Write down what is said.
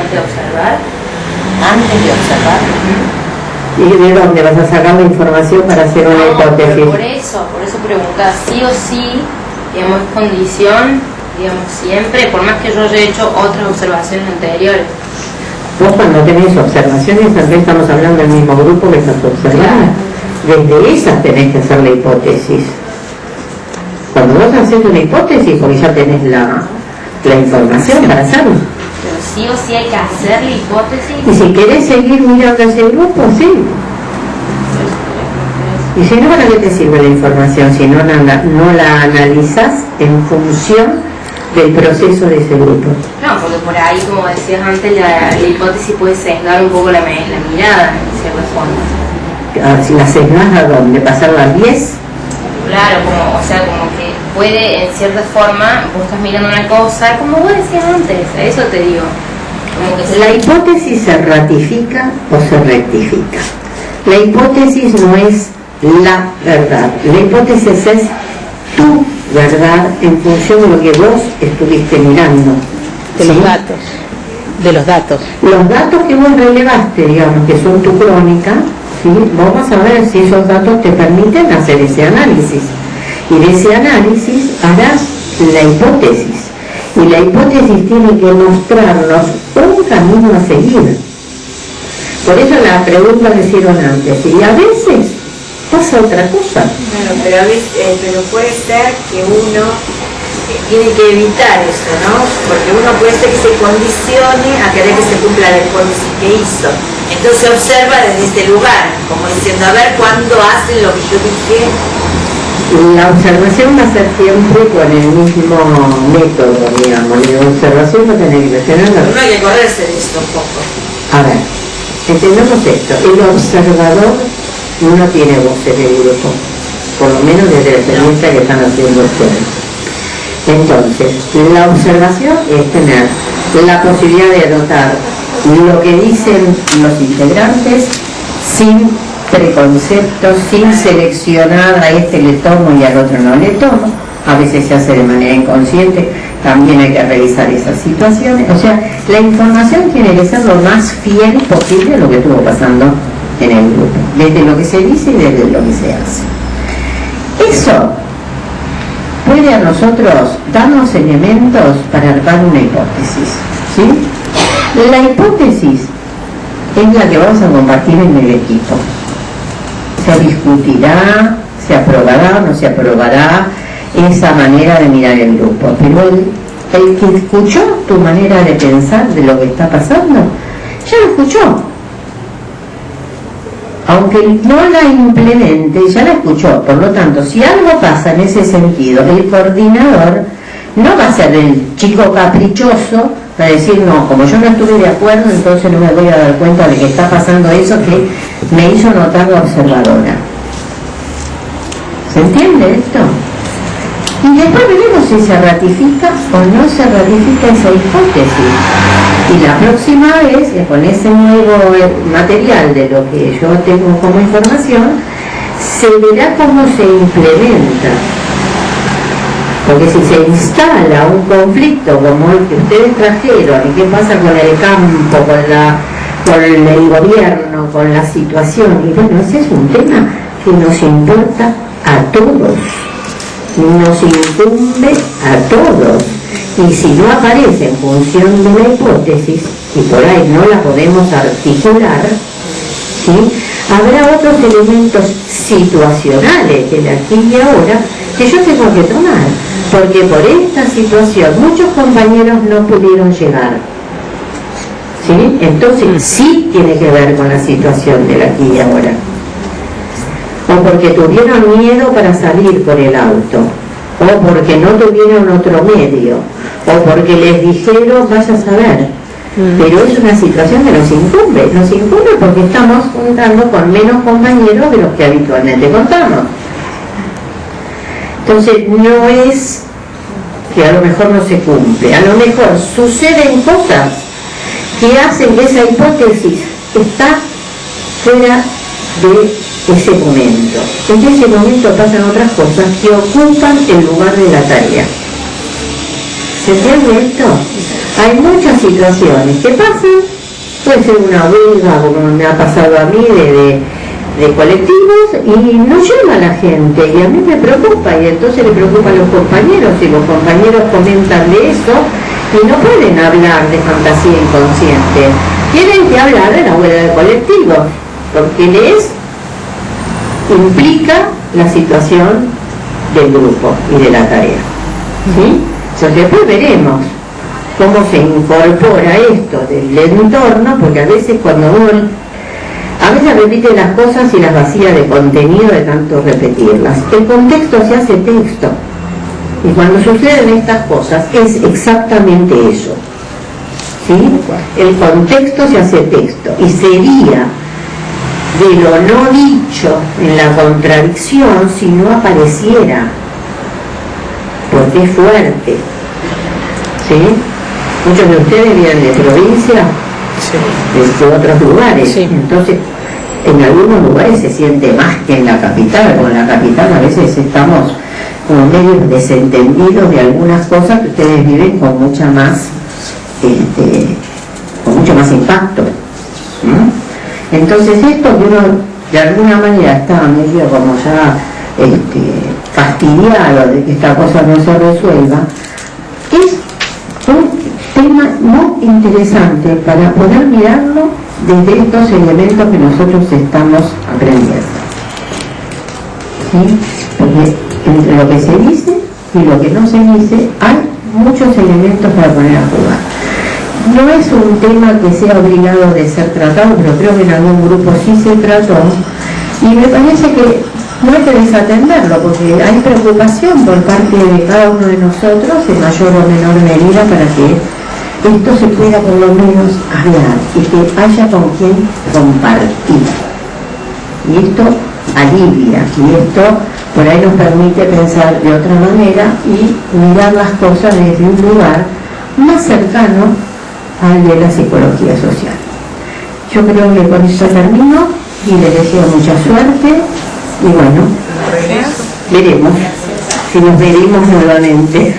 antes de observar. Antes de observar. ¿Y de dónde vas a sacar la información para hacer una hipótesis? Pero por eso preguntas, sí o sí, digamos, es condición, digamos, siempre, por más que yo haya hecho otras observaciones anteriores. Vos cuando tenés observaciones, también estamos hablando del mismo grupo que estás observando. Desde esas tenés que hacer la hipótesis. Cuando vos haces una hipótesis, porque ya tenés la información para hacerlo. Pero sí o sí hay que hacer la hipótesis. Y si querés seguir mirando ese grupo, sí. Y si no, ¿para qué te sirve la información? Si no la analizas en función del proceso de ese grupo. No, porque por ahí, como decías antes, la hipótesis puede sesgar un poco la mirada, en cierta forma. Si la sesgás, ¿a dónde? ¿Pasarla a 10? Claro, como que puede, en cierta forma, vos estás mirando una cosa, como vos decías antes, eso te digo. Como que la hipótesis se ratifica o se rectifica. La hipótesis no es la verdad. La hipótesis es tu verdad en función de lo que vos estuviste mirando. De los datos. De los datos. Los datos que vos relevaste, digamos, que son tu crónica, ¿sí? Vos vas a ver si esos datos te permiten hacer ese análisis. Y de ese análisis harás la hipótesis. Y la hipótesis tiene que mostrarnos un camino a seguir. Por eso la pregunta que hicieron antes. Y a veces pasa otra cosa. Claro, pero a veces, pero puede ser que uno tiene que evitar eso, ¿no? Porque uno puede ser que se condicione a querer que se cumpla la hipótesis que hizo. Entonces observa desde este lugar, como diciendo, a ver cuándo hacen lo que yo dije. La observación va a ser siempre con el mismo método, digamos. La observación va a tener que tener... Uno hay que correrse de esto un poco. A ver, entendemos esto. El observador no tiene voz en el grupo, por lo menos desde la experiencia que están haciendo ustedes. Entonces, la observación es tener la posibilidad de anotar lo que dicen los integrantes sin preconceptos, sin seleccionar a este le tomo y al otro no le tomo. A veces se hace de manera inconsciente, también hay que revisar esas situaciones. O sea, la información tiene que ser lo más fiel posible a lo que estuvo pasando en el grupo, desde lo que se dice y desde lo que se hace. Eso puede a nosotros darnos elementos para armar una hipótesis, ¿sí? La hipótesis es la que vamos a compartir en el equipo. Se discutirá, se aprobará o no se aprobará esa manera de mirar el grupo, pero el que escuchó tu manera de pensar de lo que está pasando, ya lo escuchó. Aunque no la implemente, ya la escuchó. Por lo tanto, si algo pasa en ese sentido, el coordinador no va a ser el chico caprichoso para decir, no, como yo no estuve de acuerdo, entonces no me voy a dar cuenta de que está pasando eso que me hizo notar la observadora. ¿Se entiende esto? Y después veremos si se ratifica o no se ratifica esa hipótesis. Y la próxima vez, con ese nuevo material de lo que yo tengo como información, se verá cómo se implementa. Porque si se instala un conflicto como el que ustedes trajeron, ¿y qué pasa con el campo, con el gobierno, con la situación? Y bueno, ese es un tema que nos importa a todos, nos incumbe a todos. Y si no aparece en función de la hipótesis, y por ahí no la podemos articular, ¿sí? Habrá otros elementos situacionales de aquí y ahora que yo tengo que tomar, porque por esta situación muchos compañeros no pudieron llegar, ¿sí? Entonces sí tiene que ver con la situación del aquí y ahora, o porque tuvieron miedo para salir por el auto, o porque no tuvieron otro medio, o porque les dijeron vaya a saber. Pero es una situación que nos incumbe porque estamos contando con menos compañeros de los que habitualmente contamos. Entonces no es que a lo mejor no se cumple, a lo mejor suceden cosas que hacen que esa hipótesis está fuera de ese momento. En ese momento pasan otras cosas que ocupan el lugar de la tarea. ¿Se entiende esto? Hay muchas situaciones que pasan, puede ser una huelga como me ha pasado a mí de colectivos y no llega a la gente y a mí me preocupa y entonces le preocupa a los compañeros y los compañeros comentan de eso y no pueden hablar de fantasía inconsciente, tienen que hablar de la huelga de colectivos porque les implica la situación del grupo y de la tarea, ¿sí? Entonces después veremos cómo se incorpora esto del entorno, porque a veces cuando uno a veces repite las cosas y las vacía de contenido de tanto repetirlas. El contexto se hace texto y cuando suceden estas cosas es exactamente eso, ¿sí? El contexto se hace texto y sería de lo no dicho en la contradicción si no apareciera, porque es fuerte, ¿sí? Muchos de ustedes vienen de provincia, de otros lugares, sí. Entonces en algunos lugares se siente más que en la capital, porque en la capital a veces estamos como medio desentendidos de algunas cosas que ustedes viven con mucha más con mucho más impacto. Entonces esto que uno de alguna manera está medio como ya fastidiado de que esta cosa no se resuelva, es un tema muy interesante para poder mirarlo desde estos elementos que nosotros estamos aprendiendo, ¿sí? Porque entre lo que se dice y lo que no se dice hay muchos elementos para poner a jugar. No es un tema que sea obligado de ser tratado, pero creo que en algún grupo sí se trató y me parece que no hay que desatenderlo porque hay preocupación por parte de cada uno de nosotros en mayor o menor medida para que esto se pueda por lo menos hablar y que haya con quien compartir. Y esto alivia y esto por ahí nos permite pensar de otra manera y mirar las cosas desde un lugar más cercano al de la psicología social. Yo creo que con eso termino y les deseo mucha suerte y bueno, veremos si nos veremos nuevamente.